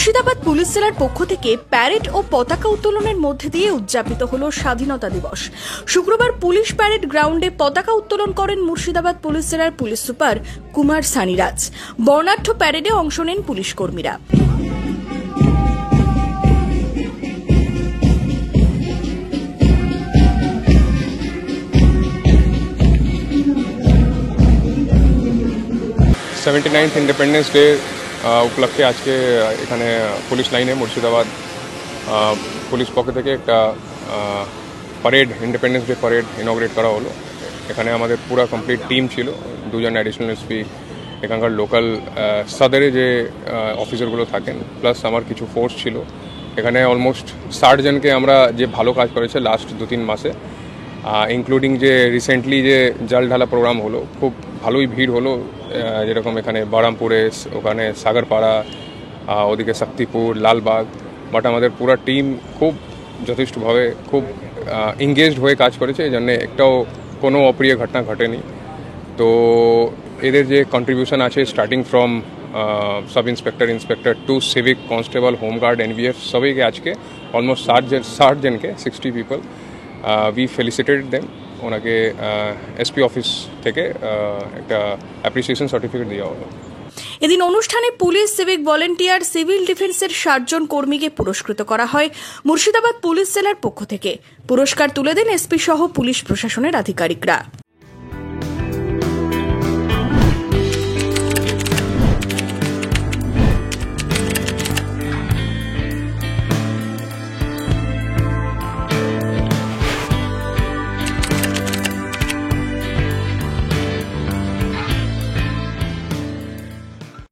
Murshidabad police জেলার পক্ষ থেকে প্যারেড ও পতাকা উত্তোলনের মধ্যে দিয়ে উদযাপিত হলো স্বাধীনতা দিবস। শুক্রবার পুলিশ প্যারেড গ্রাউন্ডে পতাকা উত্তোলন করেন মুর্শিদাবাদ পুলিশ জেলার পুলিশ সুপার কুমার সানিরাজ। বর্ণাঢ্য প্যারেডে অংশ নেন পুলিশ কর্মীরা। इंडिपेंडेंस डे उपलक्षे आज के एखाने पुलिस लाइने मुर्शिदाबाद पुलिस पक्ष থেকে একটা প্যারেড इंडिपेंडेंस डे প্যারেড ইনঅগ্রেট করা হলো। এখানে আমাদের পুরো কমপ্লিট টিম ছিল, দুজন অ্যাডিশনাল এসপি, এখানকার লোকাল সদরে যে অফিসারগুলো থাকেন, প্লাস আমার কিছু ফোর্স ছিল। এখানে অলমোস্ট 60 জনকে আমরা যে ভালো কাজ করেছে লাস্ট 2-3 মাসে, ইনক্লুডিং যে রিসেন্টলি যে জল ঢালা প্রোগ্রাম হলো, খুব ভালোই ভিড় হলো। যেরকম এখানে বারামপুরে, ওখানে সাগরপাড়া, ওদিকে শক্তিপুর, লালবাগ, বাট আমাদের পুরো টিম খুব যথেষ্টভাবে খুব এঙ্গেজড হয়ে কাজ করেছে। এই জন্য একটাও কোনো অপ্রিয় ঘটনা ঘটেনি। তো এদের যে কন্ট্রিবিউশন আছে, starting from sub inspector, inspector to civic constable, home guard, N V F, সবাইকে আজকে অলমোস্ট 60 জনকে 60 পিপল উই ফেলিসিটেটেড দেম। ওনাকে এসপি অফিস থেকে একটা অ্যাপ্রিসিয়েশন সার্টিফিকেট দেওয়া হলো। এদিন অনুষ্ঠানে পুলিশ, সিভিক ভলেন্টিয়ার, সিভিল ডিফেন্সের 60 জন কর্মীকে পুরস্কৃত করা হয় মুর্শিদাবাদ পুলিশ জেলার পক্ষ থেকে। পুরস্কার তুলে দেন এসপি সহ পুলিশ প্রশাসনের আধিকারিকরা।